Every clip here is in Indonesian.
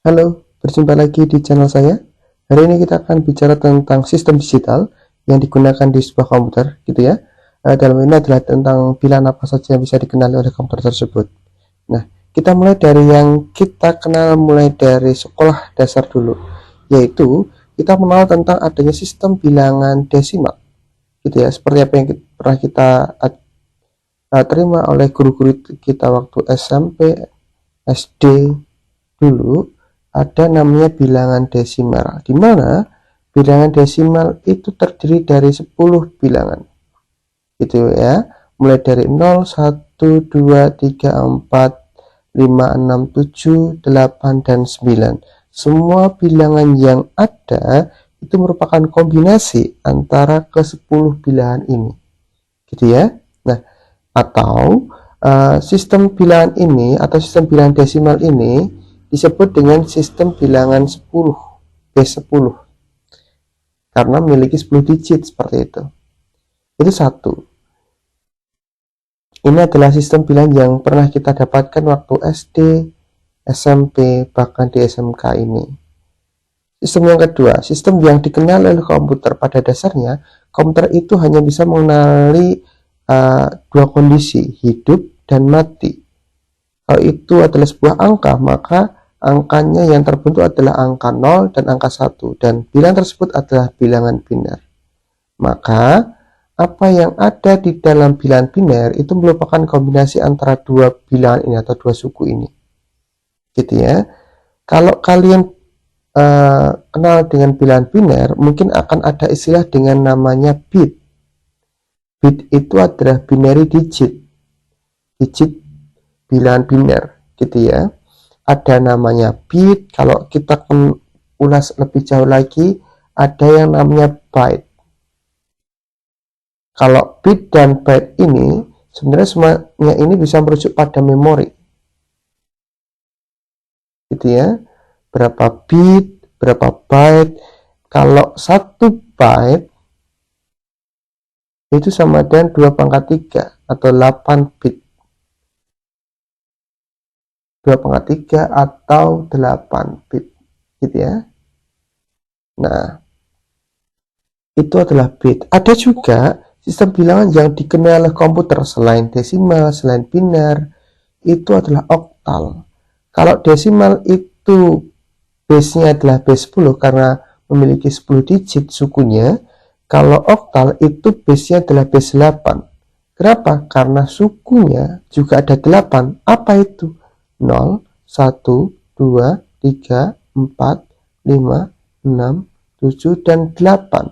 Halo, berjumpa lagi di channel saya. Hari ini kita akan bicara tentang sistem digital yang digunakan di sebuah komputer, gitu ya. Dalam ini adalah tentang pilihan apa saja yang bisa dikenali oleh komputer tersebut. Nah, kita mulai dari yang kita kenal mulai dari sekolah dasar dulu, yaitu kita mengenal tentang adanya sistem bilangan desimal, gitu ya. Seperti apa yang pernah kita terima oleh guru-guru kita waktu SMP, SD dulu. Ada namanya bilangan desimal, di mana bilangan desimal itu terdiri dari 10 bilangan, gitu ya, mulai dari 0, 1, 2, 3, 4, 5, 6, 7, 8, dan 9. Semua bilangan yang ada itu merupakan kombinasi antara ke-10 bilangan ini, gitu ya. Nah, atau sistem bilangan ini atau sistem bilangan desimal ini disebut dengan sistem bilangan 10 base 10 karena memiliki 10 digit seperti itu. Itu satu. Ini adalah sistem bilangan yang pernah kita dapatkan waktu SD, SMP, bahkan di SMK ini. Sistem yang kedua, sistem yang dikenal oleh komputer pada dasarnya, komputer itu hanya bisa mengenali dua kondisi, hidup dan mati. Kalau itu adalah sebuah angka, maka angkanya yang terbentuk adalah angka 0 dan angka 1, dan bilangan tersebut adalah bilangan biner. Maka apa yang ada di dalam bilangan biner itu merupakan kombinasi antara dua bilangan ini atau dua suku ini, gitu ya. Kalau kalian kenal dengan bilangan biner, mungkin akan ada istilah dengan namanya bit. Bit itu adalah binary digit bilangan biner, gitu ya. Ada namanya bit. Kalau kita ulas lebih jauh lagi, ada yang namanya byte. Kalau bit dan byte ini sebenarnya semuanya ini bisa merujuk pada memori, gitu ya. Berapa bit, berapa byte. Kalau 1 byte itu sama dengan 2 pangkat 3 atau 8 bit. 2 pangkat 3 atau 8 bit, gitu ya. Nah, itu adalah bit. Ada juga sistem bilangan yang dikenal oleh komputer selain desimal, selain biner, itu adalah oktal. Kalau desimal itu base-nya adalah base 10 karena memiliki 10 digit sukunya. Kalau oktal itu base-nya adalah base 8. Kenapa? Karena sukunya juga ada 8. Apa itu? 0, 1, 2, 3, 4, 5, 6, 7, dan 8.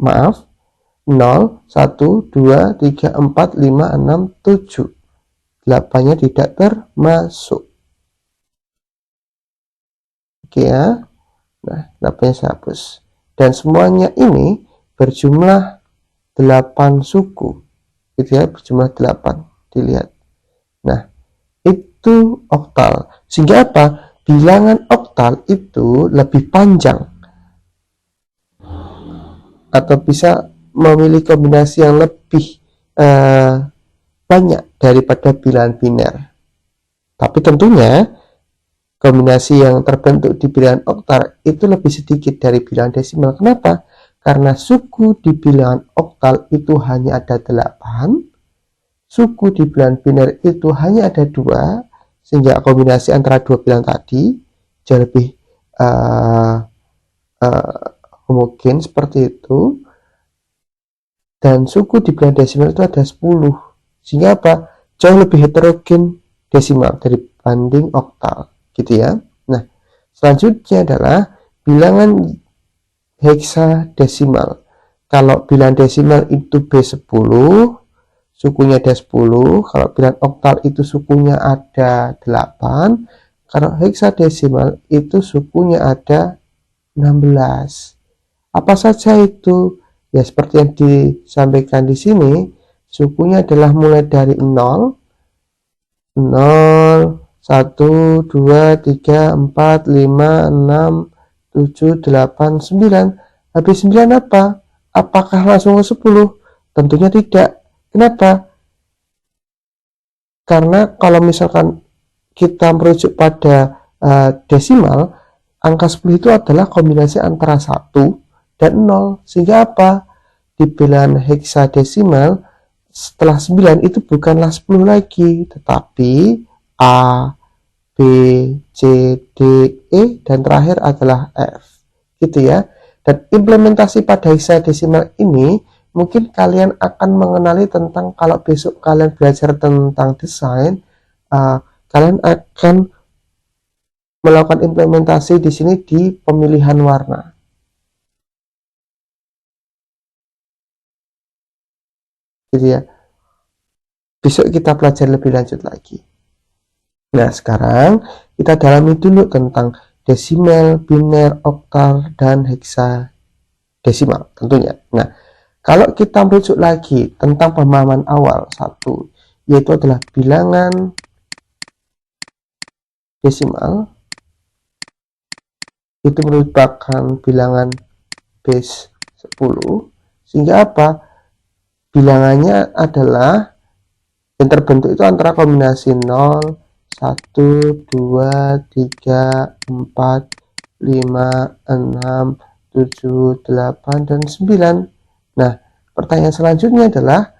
Maaf, 0, 1, 2, 3, 4, 5, 6, 7. 8-nya tidak termasuk. Oke ya. Nah, 8-nya saya hapus. Dan semuanya ini berjumlah 8 suku. Gitu ya, berjumlah 8. Dilihat. Nah, itu oktal. Sehingga apa? Bilangan oktal itu lebih panjang atau bisa memiliki kombinasi yang lebih banyak daripada bilangan biner. Tapi tentunya kombinasi yang terbentuk di bilangan oktal itu lebih sedikit dari bilangan desimal. Kenapa? Karena suku di bilangan oktal itu hanya ada 8, suku di bilangan biner itu hanya ada 2, sehingga kombinasi antara dua bilangan tadi jauh lebih homogen seperti itu. Dan suku di bilangan desimal itu ada 10, sehingga apa? Jauh lebih heterogen desimal dibanding oktal, gitu ya. Nah, selanjutnya adalah bilangan heksadesimal. Kalau bilangan desimal itu B10, sukunya ada 10. Kalau bilangan oktal itu sukunya ada 8. Kalau heksadesimal itu sukunya ada 16. Apa saja itu? Ya, seperti yang disampaikan di sini, sukunya adalah mulai dari 0, 0, 1, 2, 3, 4, 5, 6, 7, 8, 9. Habis 9 apa? Apakah langsung ke 10? Tentunya tidak. Kenapa? Karena kalau misalkan kita merujuk pada desimal, angka 10 itu adalah kombinasi antara 1 dan 0. Sehingga apa? Di bilangan heksadesimal setelah 9 itu bukanlah 10 lagi, tetapi A, B, C, D, E, dan terakhir adalah F. Gitu ya. Dan implementasi pada heksadesimal ini mungkin kalian akan mengenali tentang, kalau besok kalian belajar tentang desain, kalian akan melakukan implementasi di sini di pemilihan warna. Gitu ya. Besok kita pelajari lebih lanjut lagi. Nah, sekarang kita dalami dulu tentang desimal, biner, oktal, dan heksadesimal tentunya. Nah, kalau kita merujuk lagi tentang pemahaman awal satu, yaitu adalah bilangan desimal, itu merupakan bilangan base 10, sehingga apa? Bilangannya adalah yang terbentuk itu antara kombinasi 0, 1, 2, 3, 4, 5, 6, 7, 8, dan 9. Nah, pertanyaan selanjutnya adalah,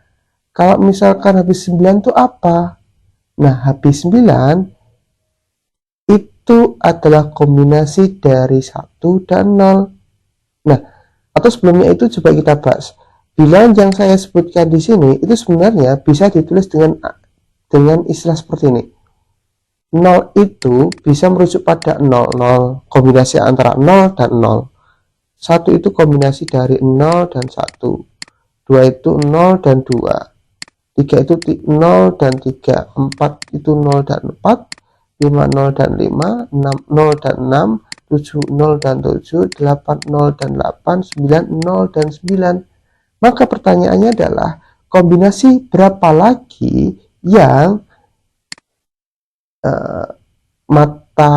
kalau misalkan habis 9 itu apa? Nah, habis 9 itu adalah kombinasi dari 1 dan 0. Nah, atau sebelumnya itu coba kita bahas. Bilangan yang saya sebutkan di sini itu sebenarnya bisa ditulis dengan istilah seperti ini. 0 itu bisa merujuk pada 0, 0, kombinasi antara 0 dan 0. 1 itu kombinasi dari 0 dan 1. 2 itu 0 dan 2. 3 itu 0 dan 3. 4 itu 0 dan 4. 5 0 dan 5. 6 0 dan 6. 7 0 dan 7. 8 0 dan 8. 9 0 dan 9. Maka pertanyaannya adalah, kombinasi berapa lagi yang mata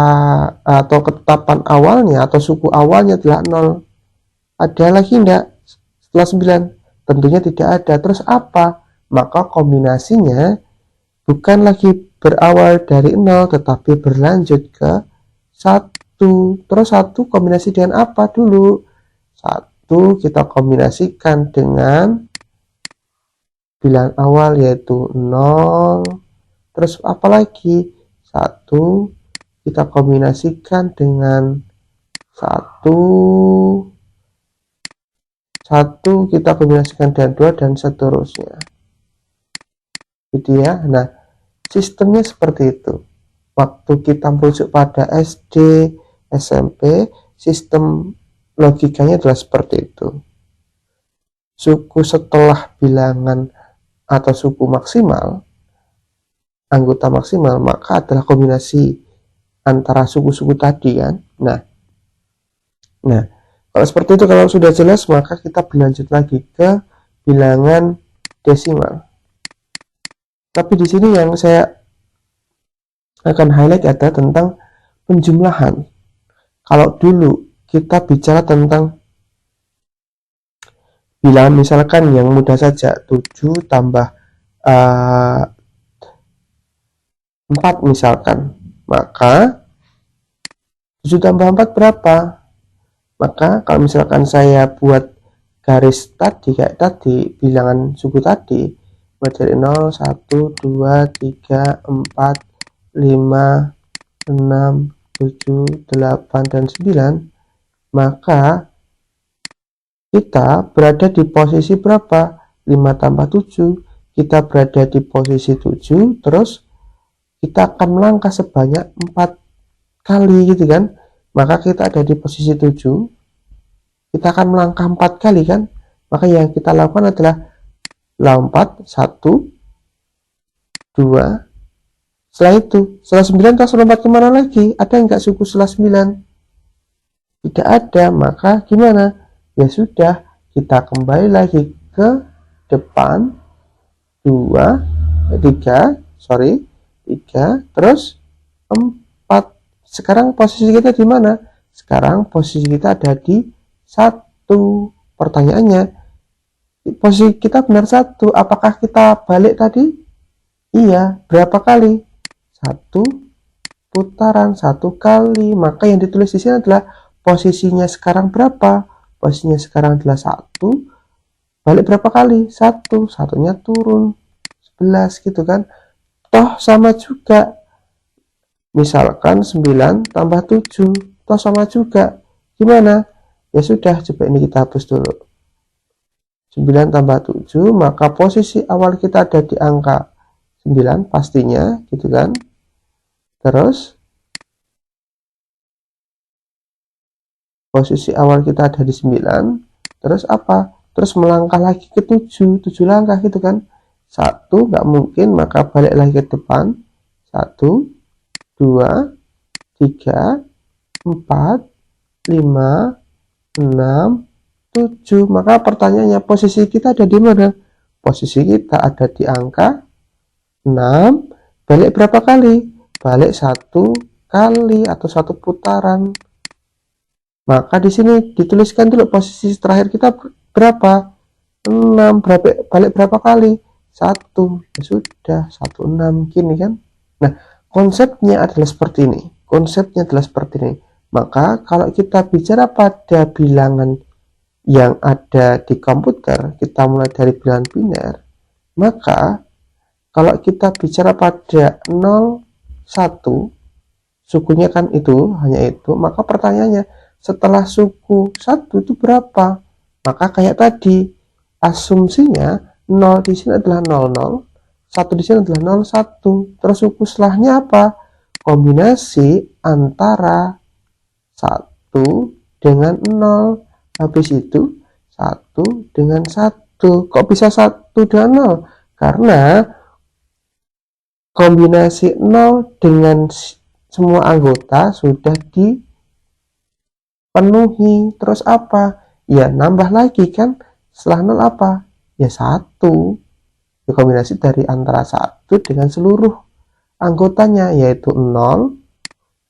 atau ketetapan awalnya atau suku awalnya adalah 0? Ada lagi enggak setelah 9? Tentunya tidak ada. Terus apa? Maka kombinasinya bukan lagi berawal dari 0, tetapi berlanjut ke 1. Terus 1 kombinasi dengan apa dulu? 1 kita kombinasikan dengan bilangan awal yaitu 0. Terus apa lagi? 1 kita kombinasikan dengan 1 kita kombinasikan dengan 2, dan seterusnya. Gitu ya. Nah, sistemnya seperti itu. Waktu kita merujuk pada SD, SMP, sistem logikanya adalah seperti itu. Suku setelah bilangan atau suku maksimal, anggota maksimal, maka adalah kombinasi antara suku-suku tadi kan. Nah, kalau seperti itu, kalau sudah jelas, maka kita berlanjut lagi ke bilangan desimal. Tapi di sini yang saya akan highlight ada tentang penjumlahan. Kalau dulu kita bicara tentang bilangan, misalkan yang mudah saja, 7 tambah 4 misalkan, maka 7 tambah 4 berapa? Maka kalau misalkan saya buat garis tadi kayak tadi, bilangan suku tadi, dari 0, 1, 2, 3, 4, 5, 6, 7, 8, dan 9, maka kita berada di posisi berapa? 5 tambah 7, kita berada di posisi 7, terus kita akan melangkah sebanyak 4 kali gitu kan. Maka kita ada di posisi 7, kita akan melangkah 4 kali kan. Maka yang kita lakukan adalah lompat 1, 2, setelah itu, setelah 9 kita lompat kemana lagi? Ada enggak suku setelah 9? Tidak ada. Maka gimana? Ya sudah, kita kembali lagi ke depan 3, terus 4. Sekarang posisi kita di mana? Sekarang posisi kita ada di 1. Pertanyaannya, posisi kita benar 1. Apakah kita balik tadi? Iya. Berapa kali? 1, putaran, 1 kali. Maka yang ditulis di sini adalah posisinya sekarang berapa? Posisinya sekarang adalah 1, balik berapa kali? 1, satunya turun 11 gitu kan. Toh sama juga, misalkan 9 tambah 7, toh sama juga. Gimana? Ya sudah, coba ini kita hapus dulu. 9 tambah 7, maka posisi awal kita ada di angka 9 pastinya gitu kan. Terus posisi awal kita ada di 9, terus apa? Terus melangkah lagi ke 7 langkah gitu kan. 1 nggak mungkin, maka balik lagi ke depan. 1, 2, 3, 4, 5, 6, 7. Maka pertanyaannya, posisi kita ada di mana? Posisi kita ada di angka 6, balik berapa kali? Balik 1 kali atau 1 putaran. Maka di sini dituliskan dulu posisi terakhir kita berapa? 6, balik berapa kali? 1. Ya sudah, 1, 6 gini kan. Nah, konsepnya adalah seperti ini. Maka kalau kita bicara pada bilangan yang ada di komputer, kita mulai dari bilangan biner. Maka kalau kita bicara pada 0, 1, sukunya kan itu, hanya itu, maka pertanyaannya, setelah suku 1 itu berapa? Maka kayak tadi, asumsinya 0 di sini adalah 00, 1 di sini adalah 01. Terus suku setelahnya apa? Kombinasi antara 1 dengan 0. Habis itu 1 dengan 1. Kok bisa 1 dengan 0? Karena kombinasi 0 dengan semua anggota sudah dipenuhi. Terus apa? Ya nambah lagi kan. Setelah 0 apa? Ya 1. Ya, kombinasi dari antara 1 dengan seluruh anggotanya, yaitu 0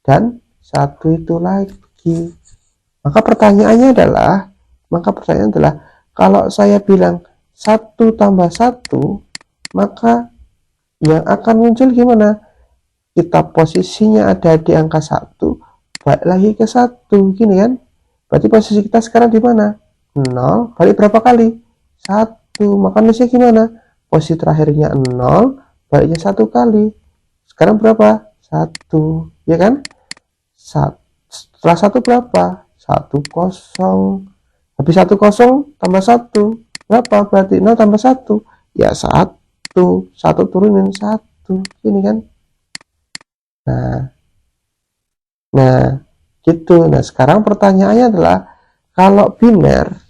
dan 1 itu lagi. Maka pertanyaannya adalah, kalau saya bilang 1 tambah 1, maka yang akan muncul gimana? Kita posisinya ada di angka 1, balik lagi ke 1, gini kan? Berarti posisi kita sekarang di mana? 0, balik berapa kali? 1. Maka nulisnya gimana? Posisi terakhirnya 0, baliknya 1 kali. Sekarang berapa? 1, ya kan? Setelah 1 berapa? 1, 0. Habis 1, 0 tambah 1 berapa? Berarti 0 tambah 1, ya 1. 1 turunin 1, gini kan? Nah gitu. Nah sekarang pertanyaannya adalah, kalau biner,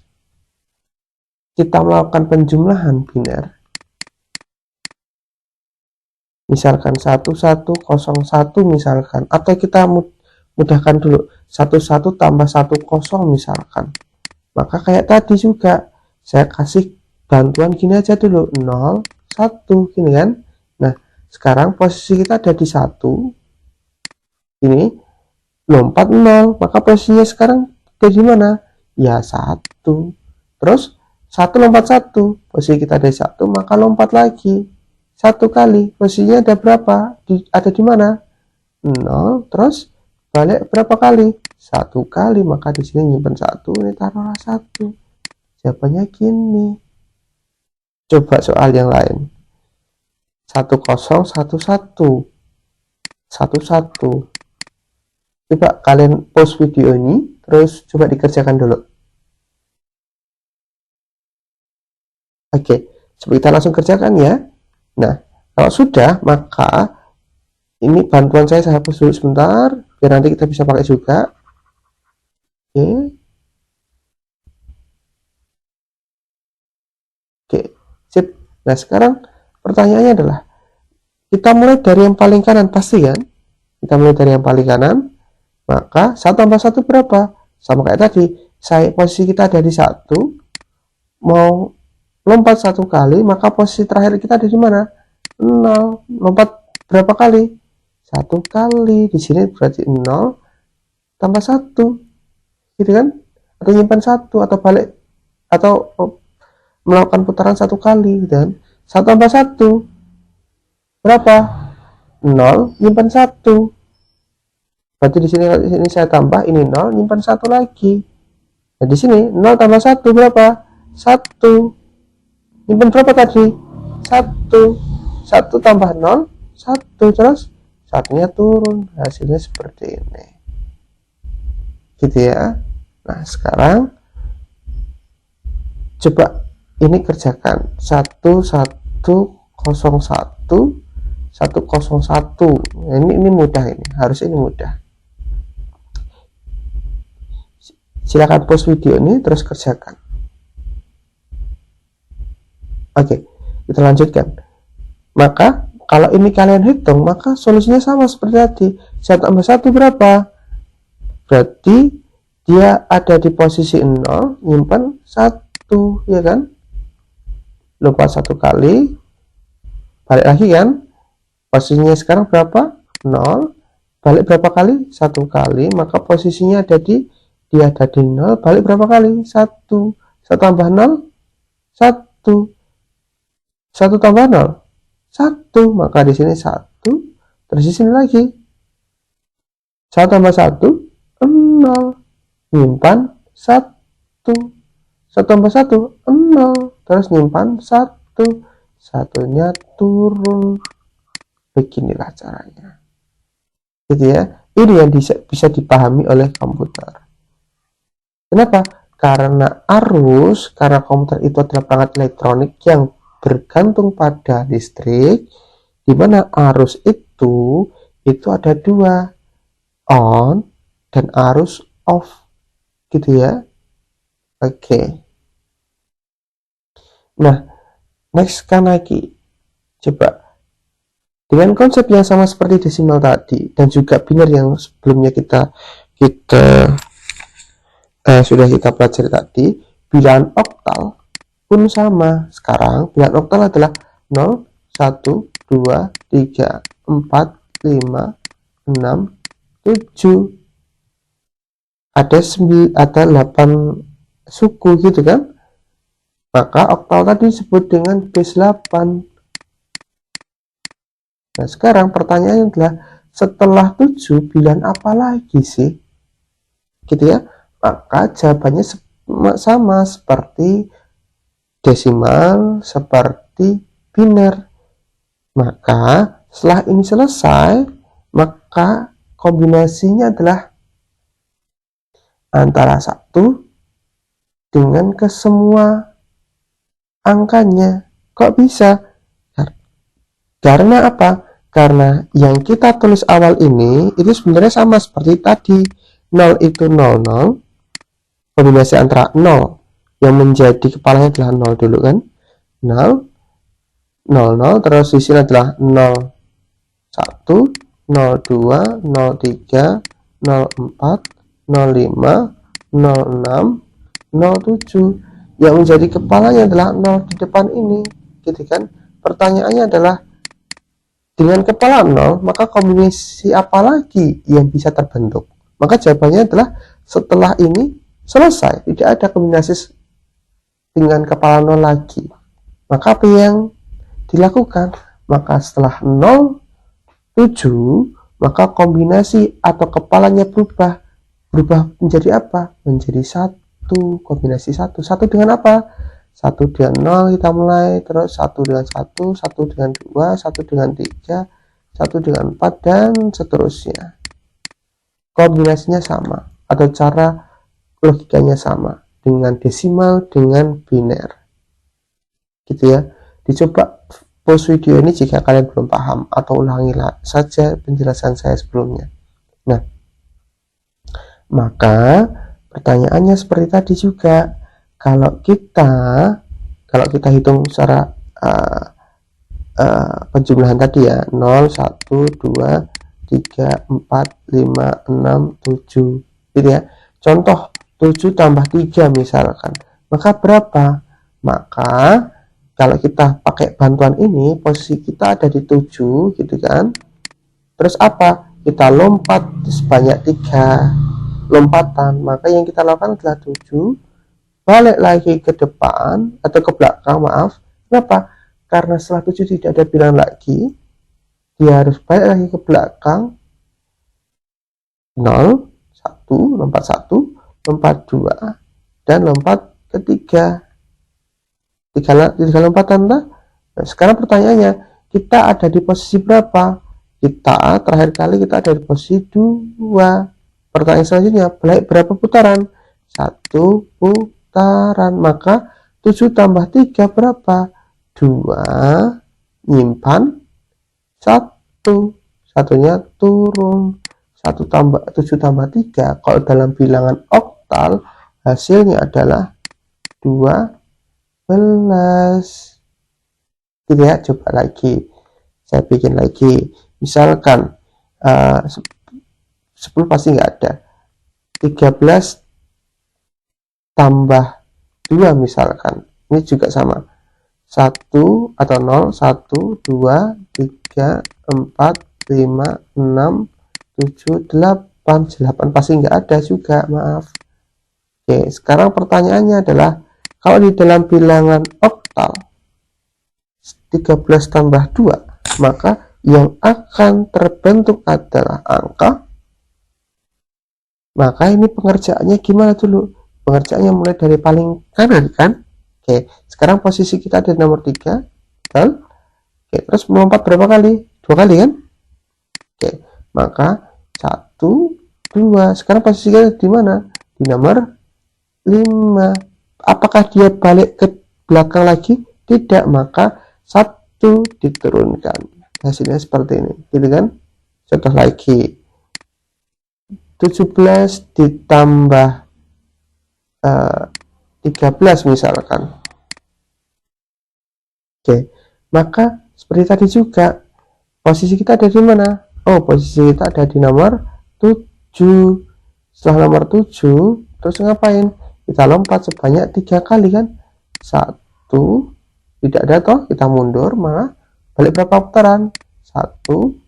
kita melakukan penjumlahan biner, misalkan 1101 misalkan, atau kita mudahkan dulu 11 tambah 10 misalkan. Maka kayak tadi juga, saya kasih bantuan gini aja dulu, 0, 1 gini kan. Nah sekarang posisi kita ada di 1, ini lompat 0, maka posisinya sekarang di mana? Ya 1. Terus 1 lompat 1, posisi kita ada di 1, maka lompat lagi 1 kali, posisinya ada berapa? Ada di mana? 0. Terus balik berapa kali? 1 kali, maka di sini nyimpen 1, ini taruhlah 1. Jawabannya gini. Coba soal yang lain. 1011 11. Coba kalian pause video ini, terus coba dikerjakan dulu. Oke, coba kita langsung kerjakan ya. Nah, kalau sudah, maka ini bantuan saya hapus dulu sebentar, biar nanti kita bisa pakai juga. Oke, sip. Nah, sekarang pertanyaannya adalah, kita mulai dari yang paling kanan, pasti kan? Kita mulai dari yang paling kanan, maka 1 tambah 1 berapa? Sama kayak tadi, posisi kita ada di 1, mau lompat 1 kali, maka posisi terakhir kita ada di mana? 0. Lompat berapa kali? 1 kali. Di sini berarti 0 tambah 1, gitu kan? Atau nyimpan 1, atau balik, atau melakukan putaran 1 kali, gitu kan? 1 tambah 1 berapa? 0, nyimpan 1. Berarti di sini saya tambah ini 0, nyimpan 1 lagi. Nah, di sini 0 tambah 1 berapa? 1. Nyimpan berapa tadi? 1. 1 tambah 0, 1. Terus satunya turun. Hasilnya seperti ini. Gitu ya. Nah, sekarang coba ini kerjakan. 1, 1, 0, 1, 1, 0, 1. Nah, ini mudah ini. Harus ini mudah. Silakan pause video ini terus kerjakan. Oke, kita lanjutkan. Maka kalau ini kalian hitung, maka solusinya sama seperti tadi. 1 tambah 1 berapa? Berarti dia ada di posisi 0, nyimpan 1, ya kan? Lupa 1 kali, balik lagi kan? Posisinya sekarang berapa? 0, balik berapa kali? 1 kali, maka posisinya ada di dia ada di 0, balik berapa kali? 1. 1 tambah 0, 1. 1 tambah 0, 1. Maka di sini 1, terus di sini lagi 1 tambah 1, 0. Nyimpan 1. 1 tambah 1, 0. Terus nyimpan 1. Satunya turun. Beginilah caranya. Gitu ya. Ini yang bisa dipahami oleh komputer. Kenapa? Karena karena komputer itu adalah perangkat elektronik yang bergantung pada listrik, di mana arus itu ada 2, on dan arus off, gitu ya. Oke. Nah, next kan lagi, coba dengan konsep yang sama seperti desimal tadi dan juga biner yang sebelumnya kita sudah kita pelajari tadi, bilangan oktal pun sama. Sekarang bilangan oktal adalah 0, 1, 2, 3, 4, 5, 6, 7. Ada 8 suku gitu kan. Maka oktal tadi disebut dengan base 8. Nah, sekarang pertanyaannya adalah setelah 7 bilangan apa lagi sih? Gitu ya. Maka jawabannya sama seperti desimal, seperti biner. Maka setelah ini selesai, maka kombinasinya adalah antara 1 dengan kesemua angkanya. Kok bisa? Karena apa? Karena yang kita tulis awal ini itu sebenarnya sama seperti tadi. 0 itu 00, kombinasi antara 0 yang menjadi kepalanya adalah 0 dulu kan, 0, 00, terus di sini adalah 01, 02, 03, 04, 05, 06, 07. Yang menjadi kepalanya adalah 0 di depan ini, gitu kan. Pertanyaannya adalah dengan kepala 0, maka kombinasi apa lagi yang bisa terbentuk? Maka jawabannya adalah setelah ini selesai, tidak ada kombinasi dengan kepala 0 lagi. Maka apa yang dilakukan? Maka setelah 0, 7, maka kombinasi atau kepalanya berubah menjadi apa? Menjadi 1, kombinasi 1. 1 dengan apa? 1 dengan 0 kita mulai, terus 1 dengan 1, 1 dengan 2, 1 dengan 3, 1 dengan 4, dan seterusnya. Kombinasinya sama, atau cara logikanya sama dengan desimal, dengan biner, gitu ya. Dicoba pause video ini jika kalian belum paham, atau ulangi saja penjelasan saya sebelumnya. Nah, maka pertanyaannya seperti tadi juga, kalau kita hitung secara penjumlahan tadi ya, 0, 1, 2, 3, 4, 5, 6, 7, gitu ya. Contoh 7 tambah 3 misalkan, maka berapa? Maka kalau kita pakai bantuan ini, posisi kita ada di 7, gitu kan. Terus apa? Kita lompat sebanyak 3 lompatan, maka yang kita lakukan adalah 7 balik lagi ke depan atau ke belakang, maaf. Kenapa? Karena setelah 7 tidak ada bilangan lagi, dia harus balik lagi ke belakang 0, 1, lompat 1, lompat 2, dan lompat ketiga. Tiga lompatan. Nah, sekarang pertanyaannya, kita ada di posisi berapa? Kita terakhir kali kita ada di posisi 2. Pertanyaan selanjutnya, berapa putaran? 1 putaran. Maka 7 tambah 3 berapa? 2. Nyimpan 1. Satunya turun. 7 tambah 3 kalau dalam bilangan oktal hasilnya adalah 12. Gitu ya. Coba lagi, saya bikin lagi. Misalkan 10 pasti nggak ada. 13 tambah 2 misalkan, ini juga sama, 1 atau 0, 1, 2, 3, 4, 5, 6, 7, 8 pasti nggak ada juga, maaf. Oke, sekarang pertanyaannya adalah, kalau di dalam bilangan oktal 13 tambah 2, maka yang akan terbentuk adalah angka. Maka ini pengerjaannya gimana dulu? Pengerjaannya mulai dari paling kanan kan? Oke, sekarang posisi kita ada di nomor 3, betul? Oke, terus melompat berapa kali? 2 kali kan? Oke, maka 1, 2. Sekarang posisi kita di mana? Di nomor 5. Apakah dia balik ke belakang lagi? Tidak, maka 1 diturunkan. Hasilnya seperti ini, gitu kan? Contoh lagi, 17 ditambah 13 misalkan. Oke, maka seperti tadi juga, posisi kita ada di mana? Oh, posisi kita ada di nomor 7. Setelah nomor 7, terus ngapain? Kita lompat sebanyak 3 kali kan? 1, tidak ada toh, kita mundur, malah balik berapa putaran? 1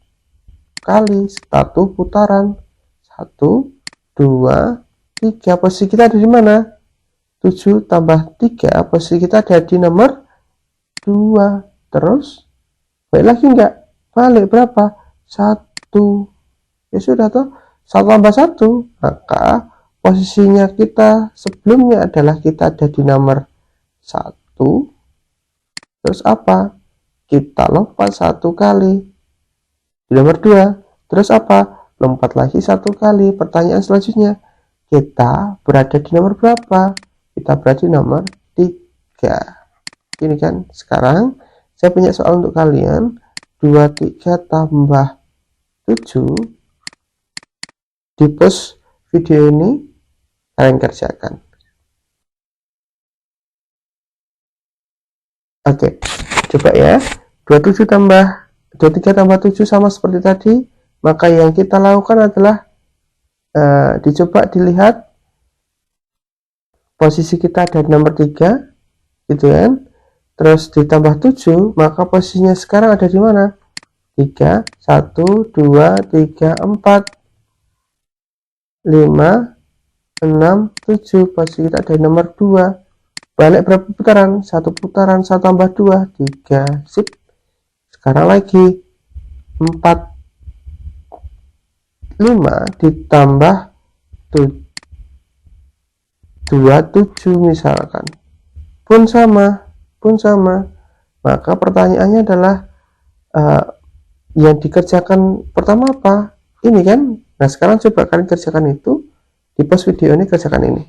kali, 1 putaran. 1, 2, 3. Posisi kita ada di mana? 7 tambah 3, posisi kita ada di nomor 2. Terus balik lagi enggak? Balik berapa? 1. Ya sudah toh, 1 tambah 1. Maka posisinya kita sebelumnya adalah kita ada di nomor 1. Terus apa? Kita lompat 1 kali di nomor 2. Terus apa? Lompat lagi 1 kali. Pertanyaan selanjutnya, kita berada di nomor berapa? Kita berada di nomor 3. Ini kan. Sekarang saya punya soal untuk kalian. 23 tambah 7. Di post video ini kalian kerjakan. Oke, coba ya. 23 tambah 7 sama seperti tadi. Maka yang kita lakukan adalah dicoba dilihat posisi kita ada di nomor 3, gitu kan? Terus ditambah 7, maka posisinya sekarang ada di mana? 3, 1, 2, 3, 4, 5, 6, 7. Posisi kita ada di nomor 2. Balik berapa putaran? 1 putaran. 1 tambah 2, 3. Sip. Sekarang lagi 4, 5 ditambah 27 misalkan, pun sama. Maka pertanyaannya adalah yang dikerjakan pertama apa? Ini kan. Nah, sekarang coba kalian kerjakan itu di post video ini, kerjakan ini.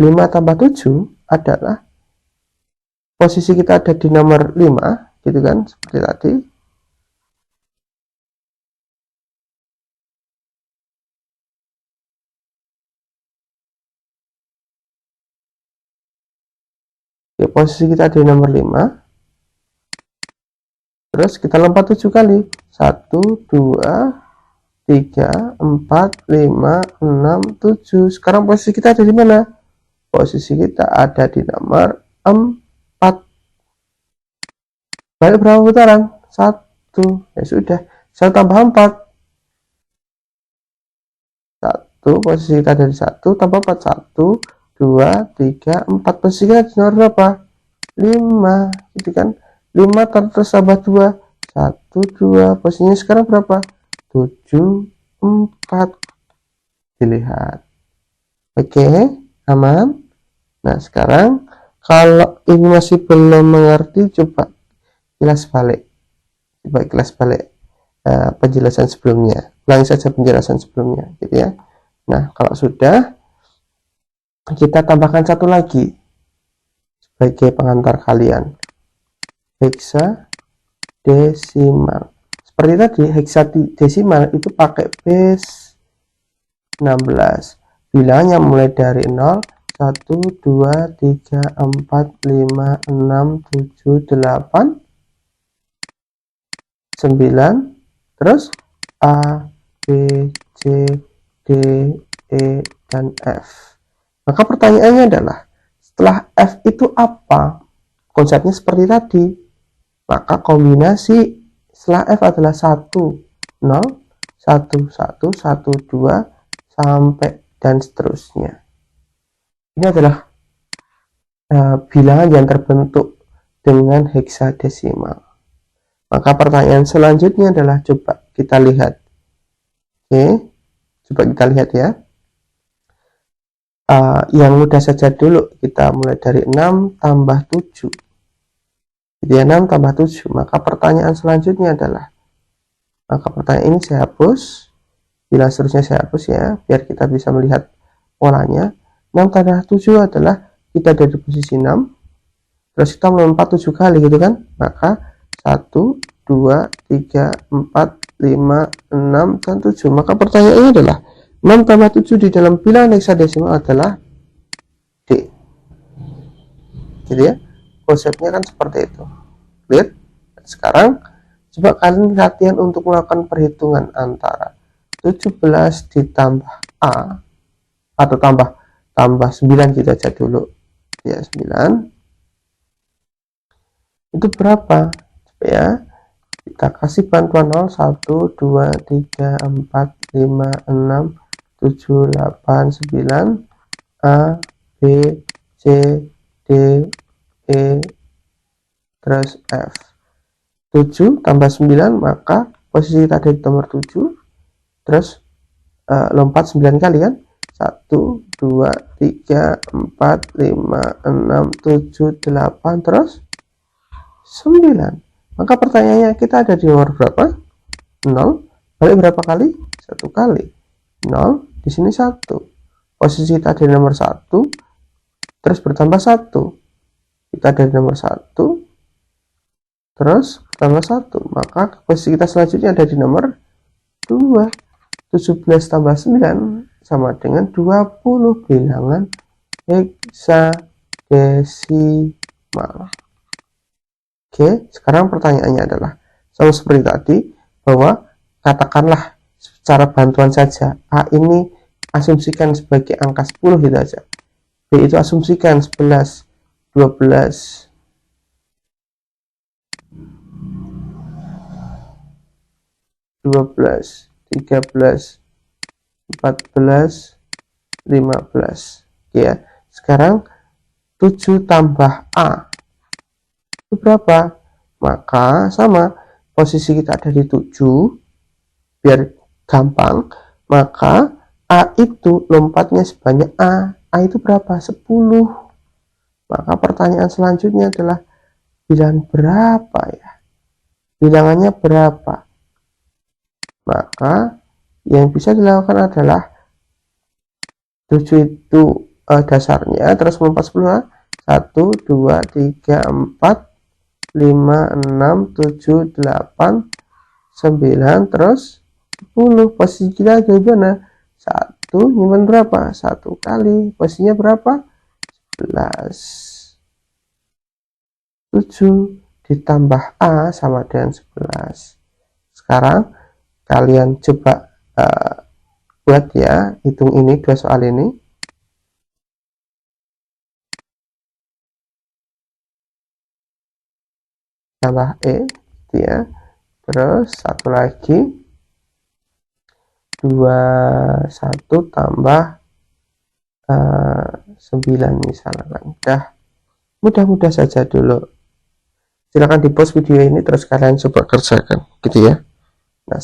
5 tambah 7 adalah posisi kita ada di nomor 5, gitu kan, seperti tadi. Ya, posisi kita di nomor 5. Terus kita lompat 7 kali. 1, 2, 3, 4, 5, 6, 7. Sekarang posisi kita ada di mana? Posisi kita ada di nomor 4. Balik berapa putaran? 1. Ya sudah. 1 tambah 4. 1. Posisi kita ada di 1 tambah 4. 1, 2, 3, 4. Posisi kita di nomor berapa? 5, gitu kan. 5 terus tambah 2, 1, 2. Posisinya sekarang berapa? 7, 4 dilihat. Oke, aman. Nah, sekarang kalau ini masih belum mengerti, coba kilas balik. Penjelasan sebelumnya. Ulangi saja penjelasan sebelumnya, gitu ya. Nah, kalau sudah, kita tambahkan satu lagi sebagai pengantar kalian. Hexadesimal. Seperti tadi, hexadesimal itu pakai base 16. Bilangnya mulai dari 0, 1, 2, 3, 4, 5, 6, 7, 8, 9, terus A, B, C, D, E, dan F. Maka pertanyaannya adalah, setelah F itu apa? Konsepnya seperti tadi. Maka kombinasi setelah F adalah 1, 0, 1, 1, 1, 2, sampai dan seterusnya. Ini adalah bilangan yang terbentuk dengan heksadesimal. Maka pertanyaan selanjutnya adalah, coba kita lihat. Oke, coba kita lihat ya. Yang mudah saja dulu, kita mulai dari 6 tambah 7. Jadi 6 tambah 7. Maka pertanyaan selanjutnya adalah, maka pertanyaan ini saya hapus, bilangan seterusnya saya hapus ya, biar kita bisa melihat polanya. 6 tambah 7 adalah kita ada di posisi 6, terus kita melompat 7 kali gitu kan. Maka 1, 2, 3, 4, 5, 6, dan 7. Maka pertanyaannya adalah 6 tambah 7 di dalam bilangan heksadesimal adalah D. Jadi ya, konsepnya kan seperti itu. Lihat. Sekarang coba kalian latihan untuk melakukan perhitungan antara 17 ditambah A atau tambah 9 kita aja dulu. Ya, 9. Itu berapa? Coba ya. Kita kasih bantuan 0, 1, 2, 3, 4, 5, 6, 7, 8, 9, A, B, C, D, E, terus F. 7 tambah 9, maka posisi kita ada di nomor 7, terus lompat 9 kali kan. 1, 2, 3, 4, 5, 6, 7, 8, terus 9. Maka pertanyaannya, kita ada di nomor berapa? 0. Balik berapa kali? 1 kali. 0, di sini 1. Posisi kita ada di nomor 1, terus bertambah 1. Kita ada di nomor 1, terus bertambah 1. Maka posisi kita selanjutnya ada di nomor 2. 17 tambah 9 sama dengan 20 bilangan heksadesimal. Oke, sekarang pertanyaannya adalah, sama seperti tadi, bahwa katakanlah secara bantuan saja, A ini asumsikan sebagai angka 10 gitu aja. B itu asumsikan 11, 12, 12, 13, 14, 15. Oke ya. Sekarang 7 tambah A itu berapa? Maka sama, posisi kita ada di 7, biar gampang, maka A itu lompatnya sebanyak A itu berapa? 10. Maka pertanyaan selanjutnya adalah, bilangan berapa ya? Bilangannya berapa? Maka yang bisa dilakukan adalah 7 itu dasarnya, terus melompat 10, 1, 2, 3, 4, 5, 6, 7, 8, 9, terus 10. Posisi kita ada di mana? 1, nyimpan berapa? 1 kali. Posisinya berapa? 11. 7 ditambah A sama dengan 11. Sekarang kalian coba buat ya, hitung ini, dua soal ini. Tambah E ya, terus satu lagi 21 tambah 9 misalkan. Mudah-mudah saja dulu. Silahkan di pause video ini, terus kalian coba kerjakan gitu ya. Nah,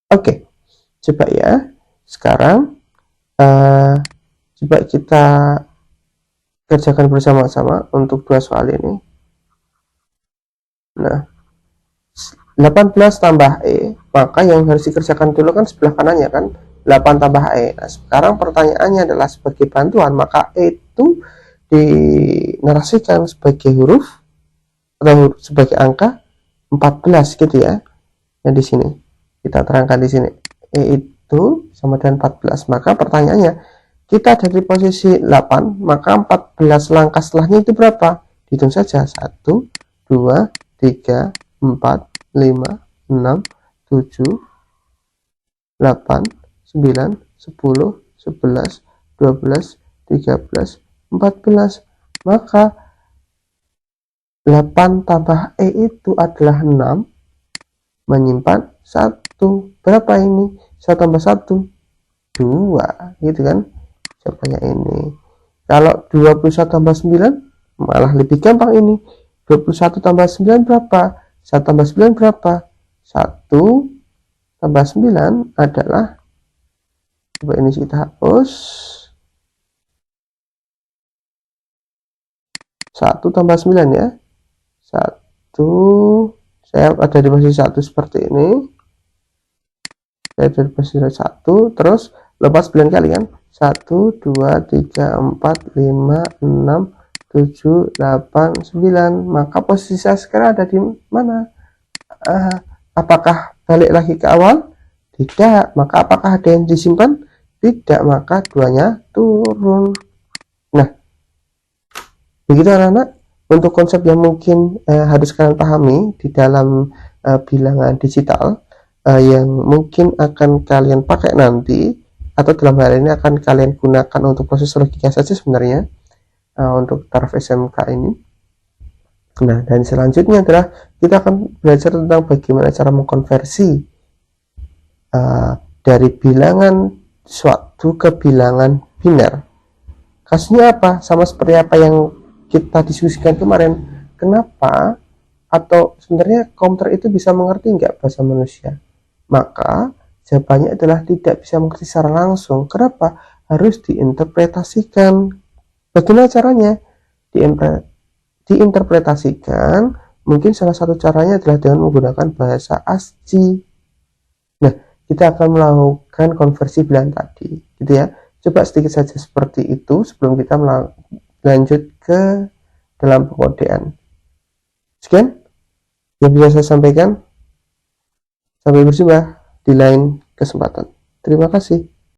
Oke, coba ya. Sekarang coba kita kerjakan bersama-sama untuk dua soal ini. Nah, 18 tambah E, maka yang harus dikerjakan dulu kan sebelah kanannya kan 8 tambah E. Nah, sekarang pertanyaannya adalah sebagai bantuan, maka E itu dinarasikan sebagai huruf atau sebagai angka 14 gitu ya. Yang di sini kita terangkan di sini E itu sama dengan 14. Maka pertanyaannya, kita ada di posisi 8, maka 14 langkah setelahnya itu berapa? Hitung saja. 1, 2, 3, 4, 5, 6, 7, 8, 9, 10, 11, 12, 13, 14. Maka 8 tambah E itu adalah 6, menyimpan 1. Berapa ini? 1 tambah 1, 2. Gitu kan? Jawabannya ini. Kalau 21 tambah 9, malah lebih gampang ini. 21 tambah 9 berapa? 1 tambah 9 berapa? 1 tambah 9 adalah, coba ini kita hapus, 1 tambah 9 ya. 1, saya ada di posisi 1 seperti ini. Saya ada di posisi 1, terus lepas 9 kali kan. 1, 2, 3, 4, 5, 6, 7, 8, 9. Maka posisi saya sekarang ada di mana? Apakah balik lagi ke awal? Tidak. Maka apakah ada yang disimpan? Tidak. Maka duanya turun. Nah, begitu anak-anak. Untuk konsep yang mungkin harus kalian pahami di dalam bilangan digital yang mungkin akan kalian pakai nanti, atau dalam hal ini akan kalian gunakan untuk proses logika saja sebenarnya untuk taraf SMK ini. Nah, dan selanjutnya adalah kita akan belajar tentang bagaimana cara mengkonversi dari bilangan suatu ke bilangan biner. Kasusnya apa? Sama seperti apa yang kita diskusikan kemarin. Kenapa? Atau sebenarnya komputer itu bisa mengerti nggak bahasa manusia? Maka jawabannya adalah tidak bisa mengerti secara langsung. Kenapa? Harus diinterpretasikan. Bagaimana caranya? Diinterpretasikan, mungkin salah satu caranya adalah dengan menggunakan bahasa ASCII. Nah, kita akan melakukan konversi bilangan tadi, gitu ya. Coba sedikit saja seperti itu sebelum kita lanjut ke dalam pengodean. Sekian yang bisa saya sampaikan. Sampai berjumpa di lain kesempatan. Terima kasih.